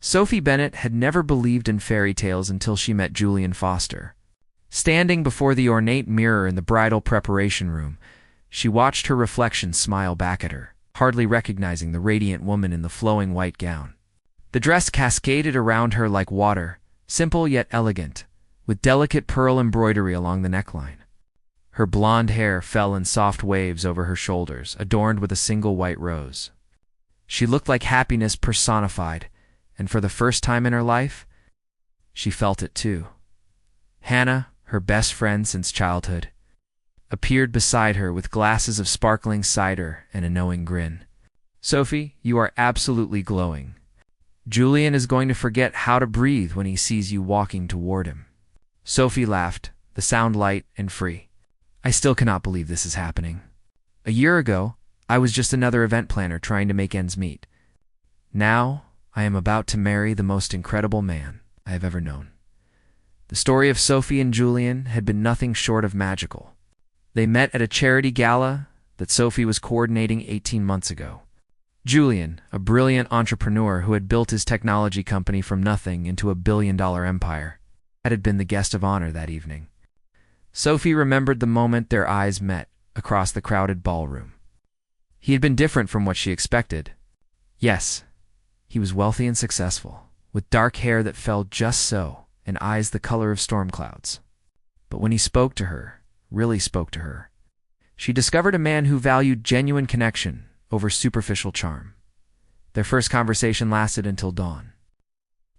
Sophie Bennett had never believed in fairy tales until she met Julian Foster. Standing before the ornate mirror in the bridal preparation room, she watched her reflection smile back at her, hardly recognizing the radiant woman in the flowing white gown. The dress cascaded around her like water, simple yet elegant, with delicate pearl embroidery along the neckline. Her blonde hair fell in soft waves over her shoulders, adorned with a single white rose. She looked like happiness personified, and for the first time in her life, she felt it too. Hannah, her best friend since childhood, appeared beside her with glasses of sparkling cider and a knowing grin. "Sophie, you are absolutely glowing. Julian is going to forget how to breathe when he sees you walking toward him." Sophie laughed, the sound light and free. "I still cannot believe this is happening. A year ago, I was just another event planner trying to make ends meet. Now, I am about to marry the most incredible man I have ever known." The story of Sophie and Julian had been nothing short of magical. They met at a charity gala that Sophie was coordinating 18 months ago. Julian, a brilliant entrepreneur who had built his technology company from nothing into a billion-dollar empire, had been the guest of honor that evening. Sophie remembered the moment their eyes met across the crowded ballroom. He had been different from what she expected. Yes, he was wealthy and successful, with dark hair that fell just so and eyes the color of storm clouds. But when he spoke to her, really spoke to her, she discovered a man who valued genuine connection over superficial charm. Their first conversation lasted until dawn.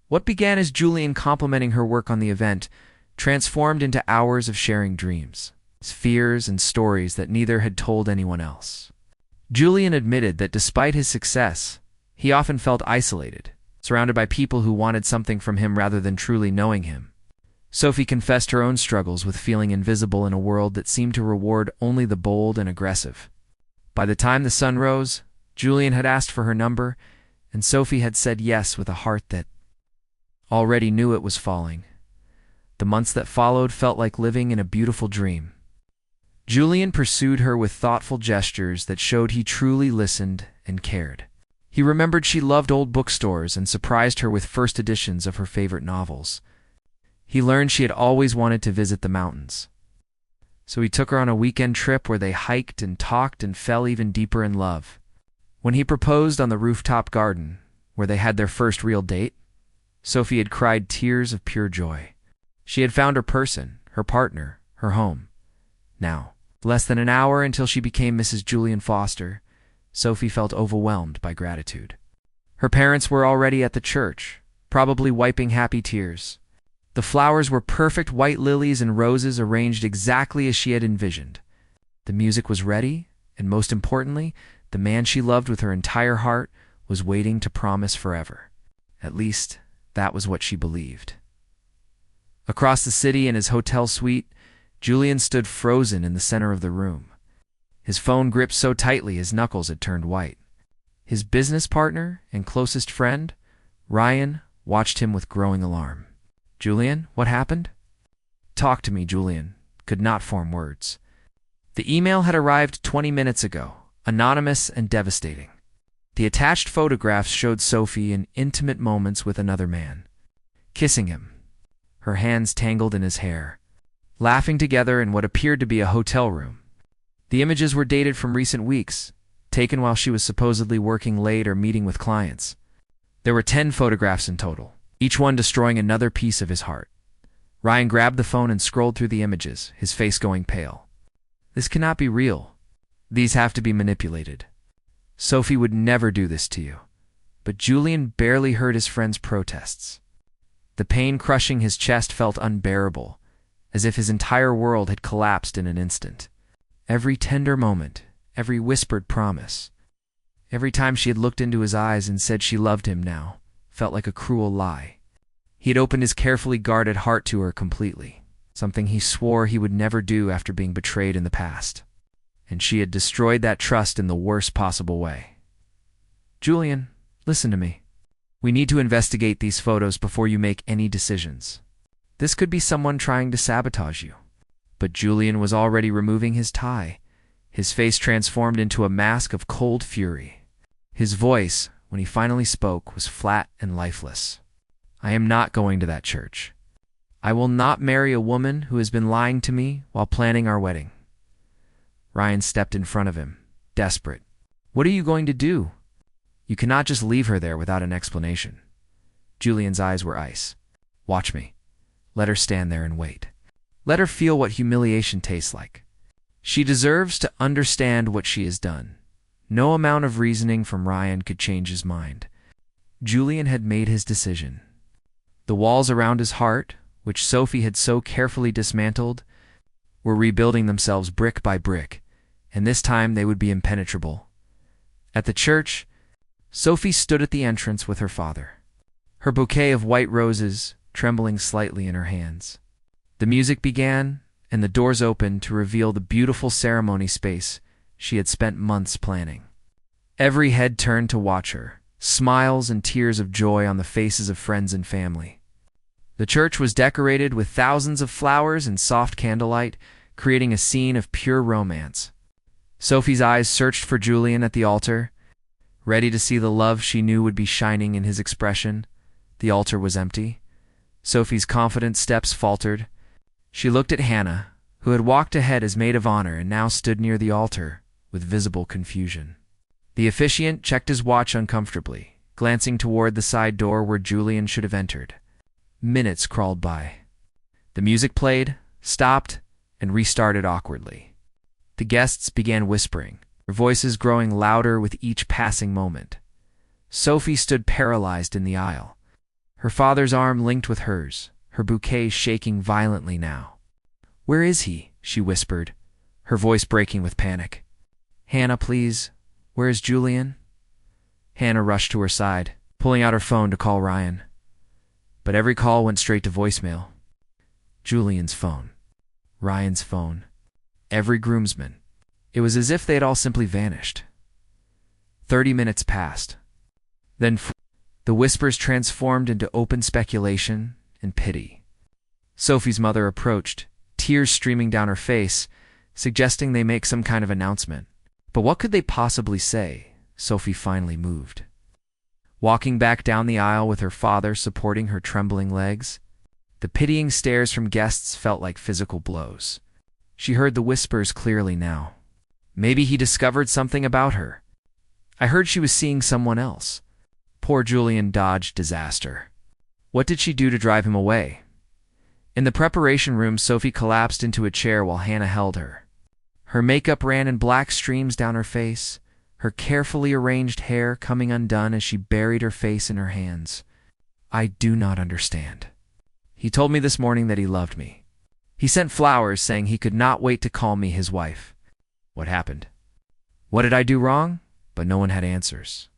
What began as Julian complimenting her work on the event transformed into hours of sharing dreams, fears, and stories that neither had told anyone else. Julian admitted that despite his success, he often felt isolated, surrounded by people who wanted something from him rather than truly knowing him. Sophie confessed her own struggles with feeling invisible in a world that seemed to reward only the bold and aggressive. By the time the sun rose, Julian had asked for her number, and Sophie had said yes with a heart that already knew it was falling. The months that followed felt like living in a beautiful dream. Julian pursued her with thoughtful gestures that showed he truly listened and cared. He remembered she loved old bookstores and surprised her with first editions of her favorite novels. He learned she had always wanted to visit the mountains. So he took her on a weekend trip where they hiked and talked and fell even deeper in love. When he proposed on the rooftop garden, where they had their first real date, Sophie had cried tears of pure joy. She had found her person, her partner, her home. Now, less than an hour until she became Mrs. Julian Foster, Sophie felt overwhelmed by gratitude. Her parents were already at the church, probably wiping happy tears. The flowers were perfect white lilies and roses arranged exactly as she had envisioned. The music was ready, and most importantly, the man she loved with her entire heart was waiting to promise forever. At least, that was what she believed. Across the city in his hotel suite, Julian stood frozen in the center of the room. His phone gripped so tightly his knuckles had turned white. His business partner and closest friend, Ryan, watched him with growing alarm. "Julian, what happened?" "Talk to me," Julian could not form words. The email had arrived 20 minutes ago, anonymous and devastating. The attached photographs showed Sophie in intimate moments with another man, kissing him, her hands tangled in his hair, laughing together in what appeared to be a hotel room. The images were dated from recent weeks, taken while she was supposedly working late or meeting with clients. There were 10 photographs in total, each one destroying another piece of his heart. Ryan grabbed the phone and scrolled through the images, his face going pale. "This cannot be real. These have to be manipulated. Sophie would never do this to you." But Julian barely heard his friend's protests. The pain crushing his chest felt unbearable, as if his entire world had collapsed in an instant. Every tender moment, every whispered promise, every time she had looked into his eyes and said she loved him now, felt like a cruel lie. He had opened his carefully guarded heart to her completely, something he swore he would never do after being betrayed in the past. And she had destroyed that trust in the worst possible way. "Julian, listen to me. We need to investigate these photos before you make any decisions. This could be someone trying to sabotage you." But Julian was already removing his tie, his face transformed into a mask of cold fury. His voice, when when he finally spoke, was flat and lifeless. "I am not going to that church. I will not marry a woman who has been lying to me while planning our wedding." Ryan stepped in front of him, desperate. "What are you going to do? You cannot just leave her there without an explanation." Julian's eyes were ice. "Watch me. Let her stand there and wait. Let her feel what humiliation tastes like. She deserves to understand what she has done." No amount of reasoning from Ryan could change his mind. Julian had made his decision. The walls around his heart, which Sophie had so carefully dismantled, were rebuilding themselves brick by brick, and this time they would be impenetrable. At the church, Sophie stood at the entrance with her father, her bouquet of white roses trembling slightly in her hands. The music began, and the doors opened to reveal the beautiful ceremony space she had spent months planning. Every head turned to watch her, smiles and tears of joy on the faces of friends and family. The church was decorated with thousands of flowers and soft candlelight, creating a scene of pure romance. Sophie's eyes searched for Julian at the altar, ready to see the love she knew would be shining in his expression. The altar was empty. Sophie's confident steps faltered. She looked at Hannah, who had walked ahead as maid of honor and now stood near the altar with visible confusion. The officiant checked his watch uncomfortably, glancing toward the side door where Julian should have entered. Minutes crawled by. The music played, stopped, and restarted awkwardly. The guests began whispering, their voices growing louder with each passing moment. Sophie stood paralyzed in the aisle, her father's arm linked with hers, her bouquet shaking violently now. "Where is he?" she whispered, her voice breaking with panic. "Hannah, please. Where is Julian?" Hannah rushed to her side, pulling out her phone to call Ryan. But every call went straight to voicemail. Julian's phone. Ryan's phone. Every groomsman. It was as if they had all simply vanished. 30 minutes passed. Then the whispers transformed into open speculation and pity. Sophie's mother approached, tears streaming down her face, suggesting they make some kind of announcement. But what could they possibly say? Sophie finally moved. Walking back down the aisle with her father supporting her trembling legs, the pitying stares from guests felt like physical blows. She heard the whispers clearly now. Maybe he discovered something about her. "I heard she was seeing someone else." Poor Julian dodged disaster. What did she do to drive him away? In the preparation room, Sophie collapsed into a chair while Hannah held her. Her makeup ran in black streams down her face, her carefully arranged hair coming undone as she buried her face in her hands. "I do not understand. He told me this morning that he loved me. He sent flowers saying he could not wait to call me his wife. What happened? What did I do wrong?" But no one had answers.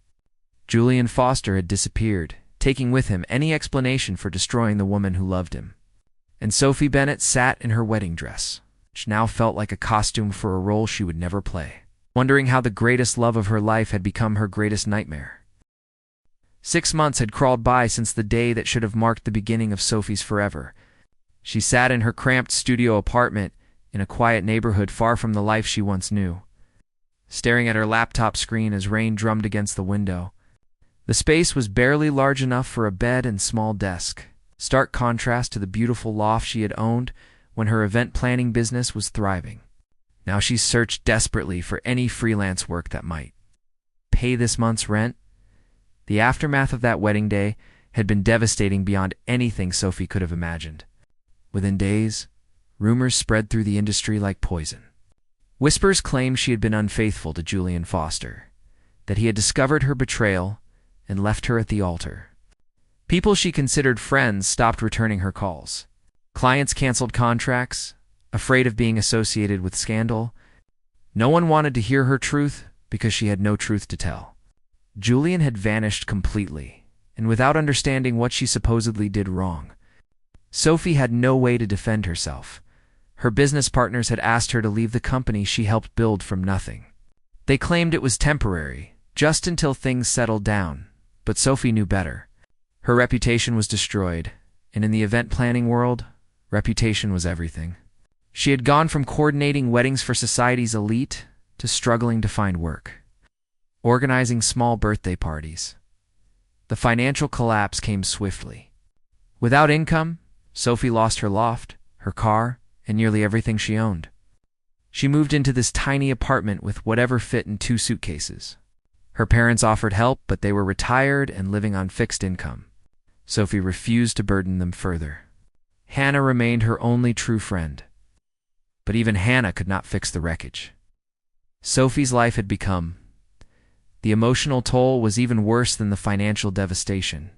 Julian Foster had disappeared, taking with him any explanation for destroying the woman who loved him. And Sophie Bennett sat in her wedding dress, which now felt like a costume for a role she would never play, wondering how the greatest love of her life had become her greatest nightmare. 6 months had crawled by since the day that should have marked the beginning of Sophie's forever. She sat in her cramped studio apartment in a quiet neighborhood far from the life she once knew, staring at her laptop screen as rain drummed against the window. The space was barely large enough for a bed and small desk, stark contrast to the beautiful loft she had owned when her event planning business was thriving. Now she searched desperately for any freelance work that might pay this month's rent. The aftermath of that wedding day had been devastating beyond anything Sophie could have imagined. Within days, rumors spread through the industry like poison. Whispers claimed she had been unfaithful to Julian Foster, that he had discovered her betrayal and left her at the altar. People she considered friends stopped returning her calls. Clients canceled contracts, afraid of being associated with scandal. No one wanted to hear her truth because she had no truth to tell. Julian had vanished completely, and without understanding what she supposedly did wrong. Sophie had no way to defend herself. Her business partners had asked her to leave the company she helped build from nothing. They claimed it was temporary, just until things settled down, but Sophie knew better. Her reputation was destroyed, and in the event planning world, reputation was everything. She had gone from coordinating weddings for society's elite to struggling to find work, organizing small birthday parties, The financial collapse came swiftly. Without income, Sophie lost her loft, her car, and nearly everything she owned. She moved into this tiny apartment with whatever fit in 2 suitcases. Her parents offered help, but they were retired and living on fixed income. Sophie refused to burden them further. Hannah remained her only true friend. But even Hannah could not fix the wreckage. Sophie's life had become. The emotional toll was even worse than the financial devastation.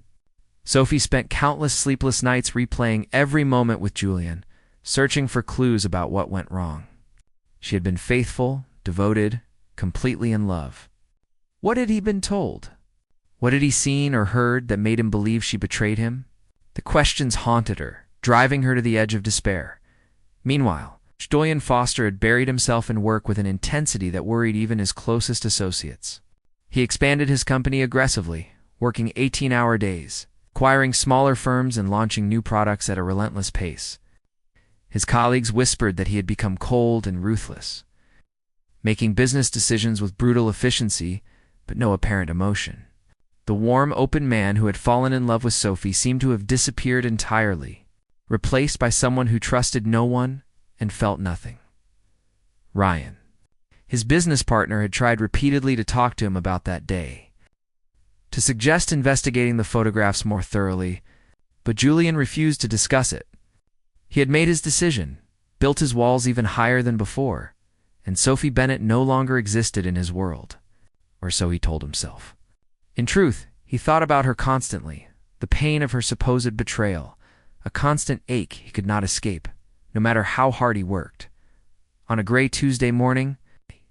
Sophie spent countless sleepless nights replaying every moment with Julian, searching for clues about what went wrong. She had been faithful, devoted, completely in love. What had he been told? What had he seen or heard that made him believe she betrayed him? The questions haunted her, driving her to the edge of despair. Meanwhile, Julian Foster had buried himself in work with an intensity that worried even his closest associates. He expanded his company aggressively, working 18-hour days, acquiring smaller firms and launching new products at a relentless pace. His colleagues whispered that he had become cold and ruthless, making business decisions with brutal efficiency but no apparent emotion. The warm, open man who had fallen in love with Sophie seemed to have disappeared entirely, replaced by someone who trusted no one and felt nothing. Ryan. His business partner had tried repeatedly to talk to him about that day, to suggest investigating the photographs more thoroughly, but Julian refused to discuss it. He had made his decision, built his walls even higher than before, and Sophie Bennett no longer existed in his world, or so he told himself. In truth, he thought about her constantly, the pain of her supposed betrayal, a constant ache he could not escape, no matter how hard he worked. On a gray Tuesday morning,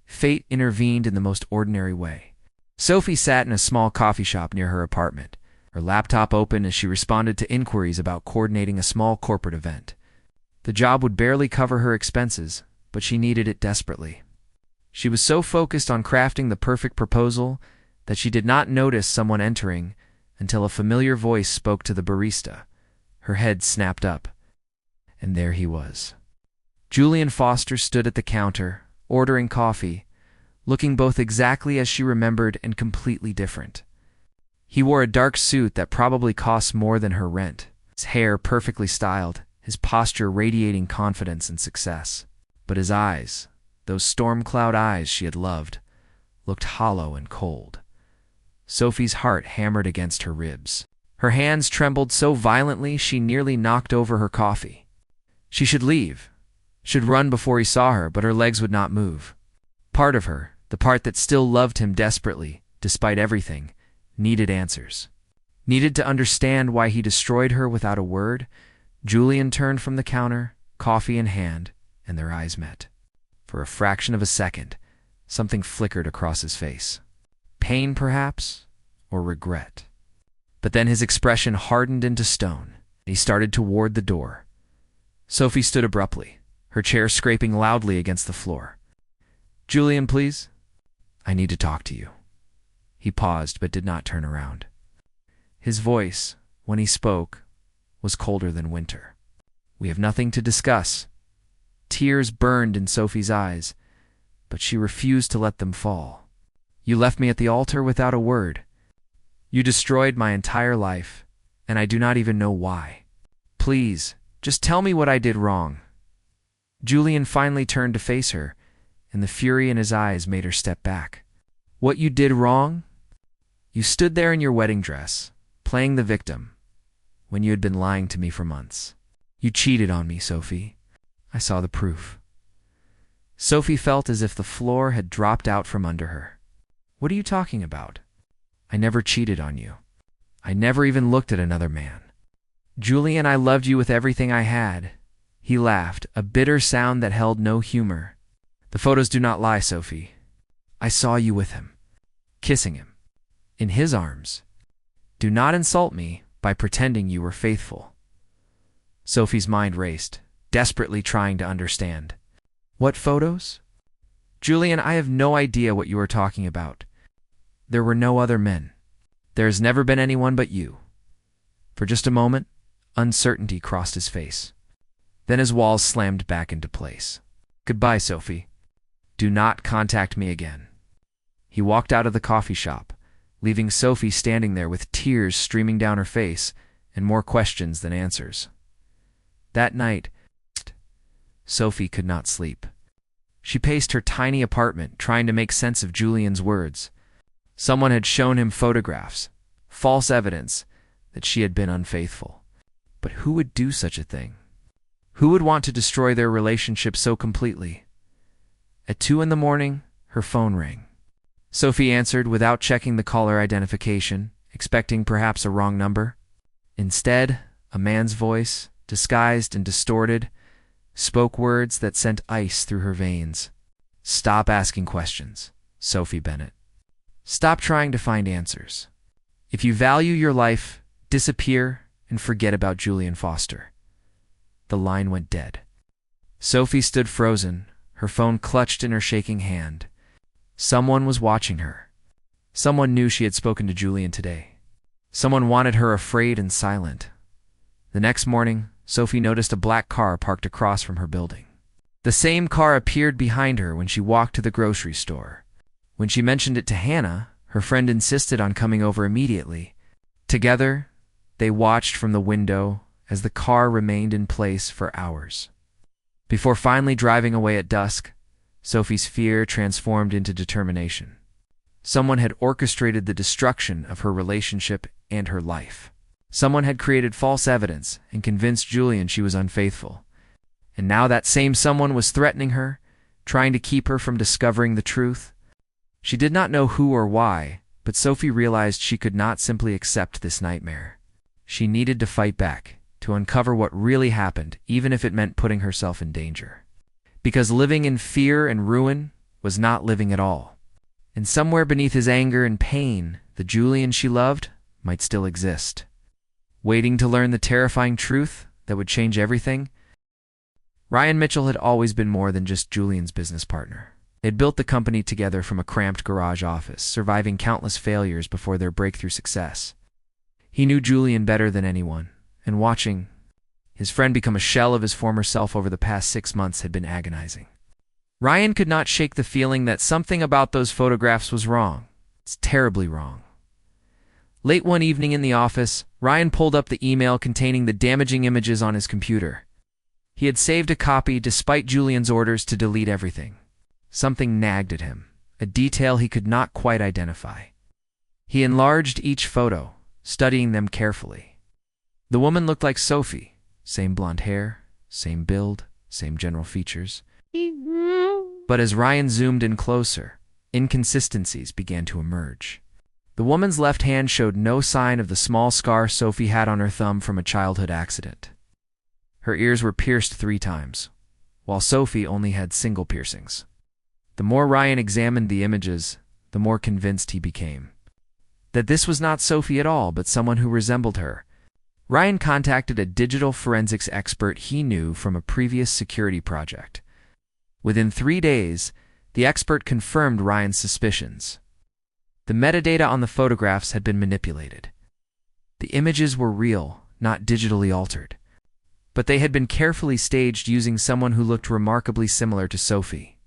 fate intervened in the most ordinary way. Sophie sat in a small coffee shop near her apartment, her laptop open as she responded to inquiries about coordinating a small corporate event. The job would barely cover her expenses, but she needed it desperately. She was so focused on crafting the perfect proposal that she did not notice someone entering until a familiar voice spoke to the barista. Her head snapped up, and there he was. Julian Foster stood at the counter, ordering coffee, looking both exactly as she remembered and completely different. He wore a dark suit that probably cost more than her rent, his hair perfectly styled, his posture radiating confidence and success. But his eyes, those storm cloud eyes she had loved, looked hollow and cold. Sophie's heart hammered against her ribs. Her hands trembled so violently she nearly knocked over her coffee. She should leave, should run before he saw her, but her legs would not move. Part of her, the part that still loved him desperately, despite everything, needed answers. Needed to understand why he destroyed her without a word. Julian turned from the counter, coffee in hand, and their eyes met. For a fraction of a second, something flickered across his face. Pain, perhaps, or regret. But then his expression hardened into stone, and he started toward the door. Sophie stood abruptly, her chair scraping loudly against the floor. "Julian, please. I need to talk to you." He paused but did not turn around. His voice, when he spoke, was colder than winter. "We have nothing to discuss." Tears burned in Sophie's eyes, but she refused to let them fall. "You left me at the altar without a word. You destroyed my entire life, and I do not even know why. Please, just tell me what I did wrong." Julian finally turned to face her, and the fury in his eyes made her step back. "What you did wrong? You stood there in your wedding dress, playing the victim, when you had been lying to me for months. You cheated on me, Sophie. I saw the proof." Sophie felt as if the floor had dropped out from under her. "What are you talking about? I never cheated on you. I never even looked at another man. Julian, I loved you with everything I had." He laughed, a bitter sound that held no humor. "The photos do not lie, Sophie. I saw you with him, kissing him, in his arms. Do not insult me by pretending you were faithful." Sophie's mind raced, desperately trying to understand. "What photos?" "Julian, I have no idea what you are talking about. There were no other men. There has never been anyone but you." For just a moment, uncertainty crossed his face. Then his walls slammed back into place. "Goodbye, Sophie. Do not contact me again." He walked out of the coffee shop, leaving Sophie standing there with tears streaming down her face and more questions than answers. That night, Sophie could not sleep. She paced her tiny apartment, trying to make sense of Julian's words. Someone had shown him photographs, false evidence that she had been unfaithful. But who would do such a thing? Who would want to destroy their relationship so completely? At 2 a.m, her phone rang. Sophie answered without checking the caller identification, expecting perhaps a wrong number. Instead, a man's voice, disguised and distorted, spoke words that sent ice through her veins. "Stop asking questions, Sophie Bennett. Stop trying to find answers. If you value your life, disappear and forget about Julian Foster." The line went dead. Sophie stood frozen, her phone clutched in her shaking hand. Someone was watching her. Someone knew she had spoken to Julian today. Someone wanted her afraid and silent. The next morning, Sophie noticed a black car parked across from her building. The same car appeared behind her when she walked to the grocery store. When she mentioned it to Hannah, her friend insisted on coming over immediately. Together, they watched from the window as the car remained in place for hours. Before finally driving away at dusk, Sophie's fear transformed into determination. Someone had orchestrated the destruction of her relationship and her life. Someone had created false evidence and convinced Julian she was unfaithful. And now that same someone was threatening her, trying to keep her from discovering the truth. She did not know who or why, but Sophie realized she could not simply accept this nightmare. She needed to fight back, to uncover what really happened, even if it meant putting herself in danger. Because living in fear and ruin was not living at all. And somewhere beneath his anger and pain, the Julian she loved might still exist. Waiting to learn the terrifying truth that would change everything. Ryan Mitchell had always been more than just Julian's business partner. They had built the company together from a cramped garage office, surviving countless failures before their breakthrough success. He knew Julian better than anyone, and watching his friend become a shell of his former self over the past 6 months had been agonizing. Ryan could not shake the feeling that something about those photographs was wrong. It's terribly wrong. Late one evening in the office, Ryan pulled up the email containing the damaging images on his computer. He had saved a copy despite Julian's orders to delete everything. Something nagged at him, a detail he could not quite identify. He enlarged each photo, studying them carefully. The woman looked like Sophie, same blonde hair, same build, same general features. But as Ryan zoomed in closer, inconsistencies began to emerge. The woman's left hand showed no sign of the small scar Sophie had on her thumb from a childhood accident. Her ears were pierced 3 times, while Sophie only had single piercings. The more Ryan examined the images, the more convinced he became that this was not Sophie at all, but someone who resembled her. Ryan contacted a digital forensics expert he knew from a previous security project. Within 3 days, the expert confirmed Ryan's suspicions. The metadata on the photographs had been manipulated. The images were real, not digitally altered. But they had been carefully staged using someone who looked remarkably similar to Sophie.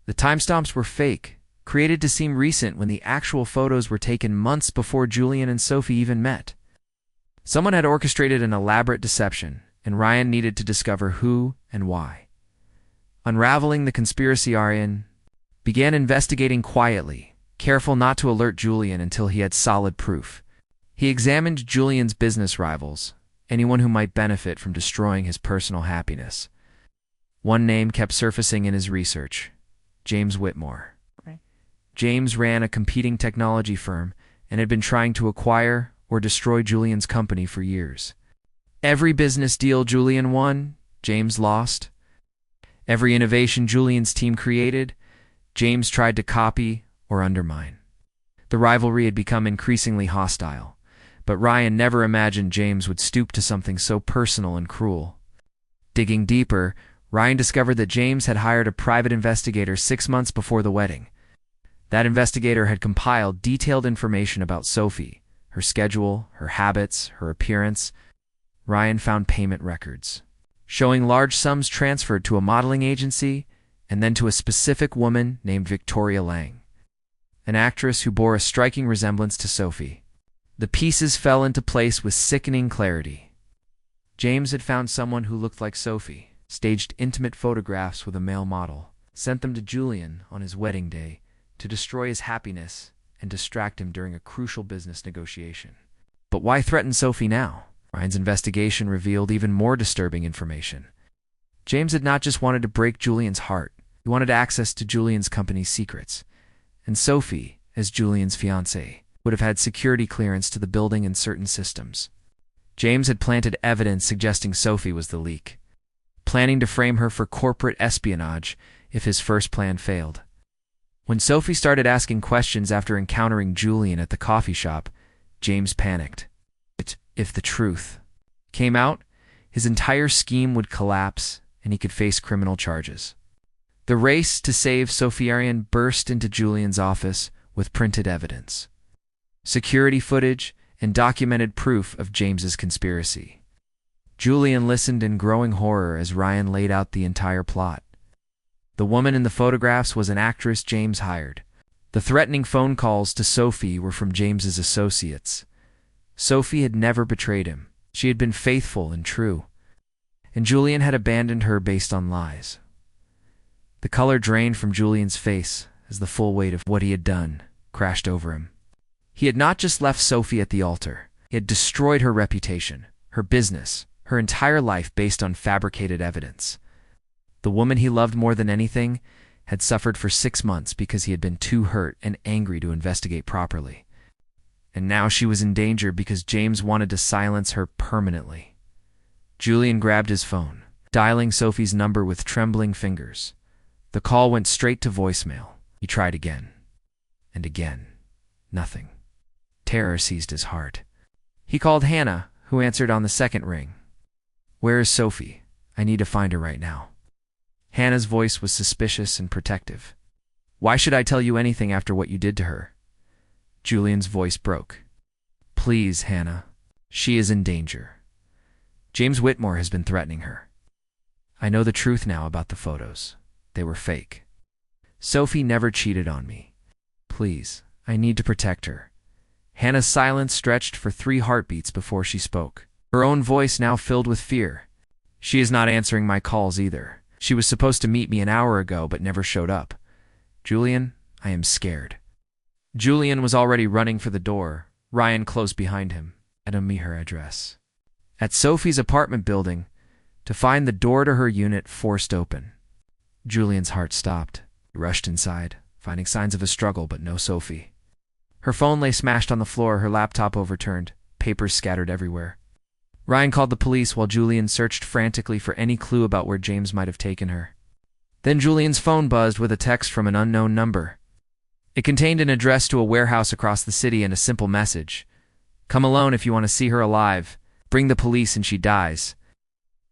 The timestamps were fake, created to seem recent when the actual photos were taken months before Julian and Sophie even met. Someone had orchestrated an elaborate deception, and Ryan needed to discover who and why. Unraveling the conspiracy, Ryan began investigating quietly, careful not to alert Julian until he had solid proof. He examined Julian's business rivals, anyone who might benefit from destroying his personal happiness. One name kept surfacing in his research: James Whitmore. Right. James ran a competing technology firm and had been trying to acquire or destroy Julian's company for years. Every business deal Julian won, James lost. Every innovation Julian's team created, James tried to copy or undermine. The rivalry had become increasingly hostile, but Ryan never imagined James would stoop to something so personal and cruel. Digging deeper, Ryan discovered that James had hired a private investigator 6 months before the wedding. That investigator had compiled detailed information about Sophie, her schedule, her habits, her appearance. Ryan found payment records, showing large sums transferred to a modeling agency and then to a specific woman named Victoria Lang. an actress who bore a striking resemblance to Sophie. The pieces fell into place with sickening clarity. James had found someone who looked like Sophie, staged intimate photographs with a male model, sent them to Julian on his wedding day to destroy his happiness and distract him during a crucial business negotiation. But why threaten Sophie now? Ryan's investigation revealed even more disturbing information. James had not just wanted to break Julian's heart, he wanted access to Julian's company's secrets. And Sophie, as Julian's fiancée, would have had security clearance to the building and certain systems. James had planted evidence suggesting Sophie was the leak, planning to frame her for corporate espionage if his first plan failed. When Sophie started asking questions after encountering Julian at the coffee shop, James panicked. If the truth came out, his entire scheme would collapse and he could face criminal charges. The race to save Sophie Arian burst into Julian's office with printed evidence, security footage, and documented proof of James's conspiracy. Julian listened in growing horror as Ryan laid out the entire plot. The woman in the photographs was an actress James hired. The threatening phone calls to Sophie were from James's associates. Sophie had never betrayed him. She had been faithful and true. And Julian had abandoned her based on lies. The color drained from Julian's face as the full weight of what he had done crashed over him. He had not just left Sophie at the altar. He had destroyed her reputation, her business, her entire life based on fabricated evidence. The woman he loved more than anything had suffered for 6 months because he had been too hurt and angry to investigate properly. And now she was in danger because James wanted to silence her permanently. Julian grabbed his phone, dialing Sophie's number with trembling fingers. The call went straight to voicemail. He tried again and again. Nothing. Terror seized his heart. He called Hannah, who answered on the second ring. "Where is Sophie? I need to find her right now." Hannah's voice was suspicious and protective. "Why should I tell you anything after what you did to her?" Julian's voice broke. "Please, Hannah. She is in danger. James Whitmore has been threatening her. I know the truth now about the photos. They were fake. Sophie never cheated on me. Please, I need to protect her." Hannah's silence stretched for 3 heartbeats before she spoke, her own voice now filled with fear. "She is not answering my calls either. She was supposed to meet me an hour ago but never showed up. Julian, I am scared." Julian was already running for the door. Ryan closed behind him. "At me her address." At Sophie's apartment building, to find the door to her unit forced open. Julian's heart stopped. He rushed inside, finding signs of a struggle but no Sophie. Her phone lay smashed on the floor, her laptop overturned, papers scattered everywhere. Ryan called the police while Julian searched frantically for any clue about where James might have taken her. Then Julian's phone buzzed with a text from an unknown number. It contained an address to a warehouse across the city and a simple message. "Come alone if you want to see her alive. Bring the police and she dies."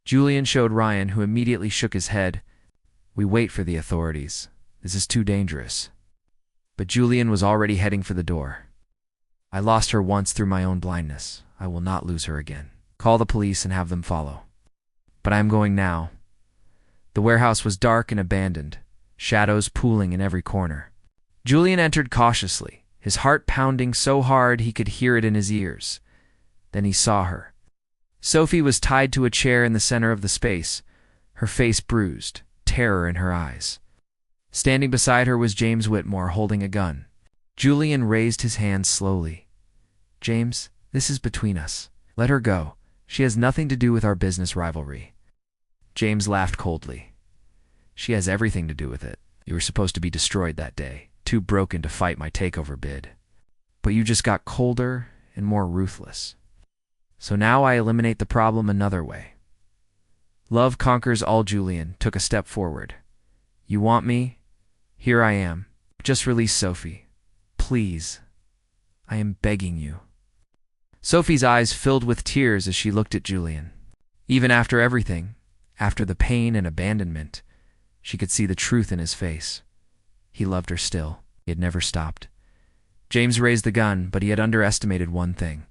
Julian showed Ryan, who immediately shook his head. "We wait for the authorities. This is too dangerous." But Julian was already heading for the door. "I lost her once through my own blindness. I will not lose her again. Call the police and have them follow." "But I am going now." The warehouse was dark and abandoned, shadows pooling in every corner. Julian entered cautiously, his heart pounding so hard he could hear it in his ears. Then he saw her. Sophie was tied to a chair in the center of the space, her face bruised, terror in her eyes. Standing beside her was James Whitmore, holding a gun. Julian raised his hand slowly. "James, this is between us. Let her go. She has nothing to do with our business rivalry." James laughed coldly. "She has everything to do with it. You were supposed to be destroyed that day, too broken to fight my takeover bid. But you just got colder and more ruthless. So now I eliminate the problem another way." Love conquers all. Julian took a step forward. "You want me? Here I am. Just release Sophie. Please. I am begging you." Sophie's eyes filled with tears as she looked at Julian. Even after everything, after the pain and abandonment, she could see the truth in his face. He loved her still. He had never stopped. James raised the gun, but he had underestimated one thing.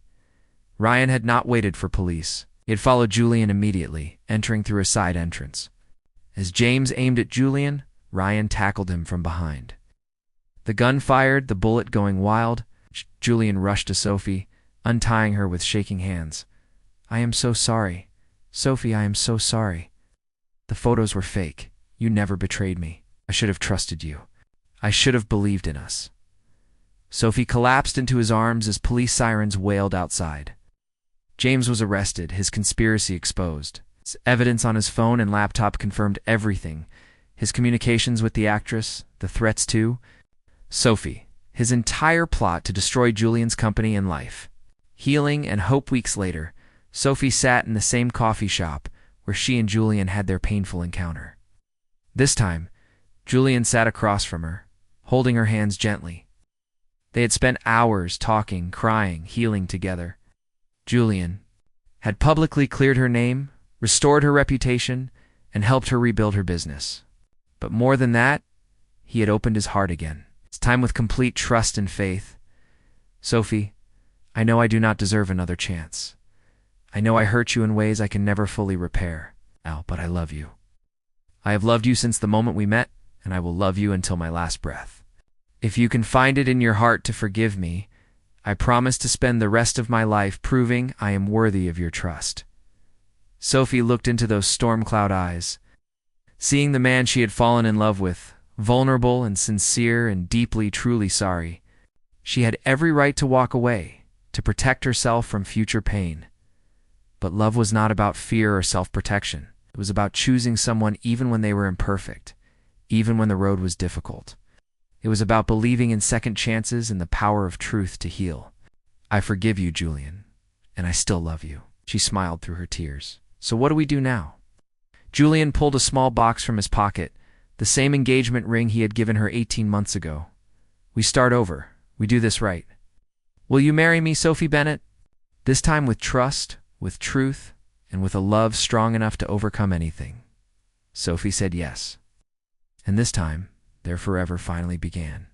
Ryan had not waited for police. He had followed Julian immediately, entering through a side entrance. As James aimed at Julian, Ryan tackled him from behind. The gun fired, the bullet going wild. Julian rushed to Sophie, untying her with shaking hands. I am so sorry. Sophie, I am so sorry. The photos were fake. You never betrayed me. I should have trusted you. I should have believed in us. Sophie collapsed into his arms as police sirens wailed outside. James was arrested, his conspiracy exposed. Evidence on his phone and laptop confirmed everything. His communications with the actress, the threats to Sophie, his entire plot to destroy Julian's company and life. Healing and hope. Weeks later, Sophie sat in the same coffee shop where she and Julian had their painful encounter. This time, Julian sat across from her, holding her hands gently. They had spent hours talking, crying, healing together. Julian had publicly cleared her name, restored her reputation, and helped her rebuild her business. But more than that, he had opened his heart again. It's time with complete trust and faith. Sophie, I know I do not deserve another chance. I know I hurt you in ways I can never fully repair, but I love you. I have loved you since the moment we met, and I will love you until my last breath. If you can find it in your heart to forgive me, I promise to spend the rest of my life proving I am worthy of your trust. Sophie looked into those storm cloud eyes, seeing the man she had fallen in love with, vulnerable and sincere and deeply, truly sorry. She had every right to walk away, to protect herself from future pain. But love was not about fear or self-protection. It was about choosing someone even when they were imperfect, even when the road was difficult. It was about believing in second chances and the power of truth to heal. I forgive you, Julian, and I still love you. She smiled through her tears. So what do we do now? Julian pulled a small box from his pocket, the same engagement ring he had given her 18 months ago. We start over. We do this right. Will you marry me, Sophie Bennett? This time with trust, with truth, and with a love strong enough to overcome anything. Sophie said yes. And this time, their forever finally began.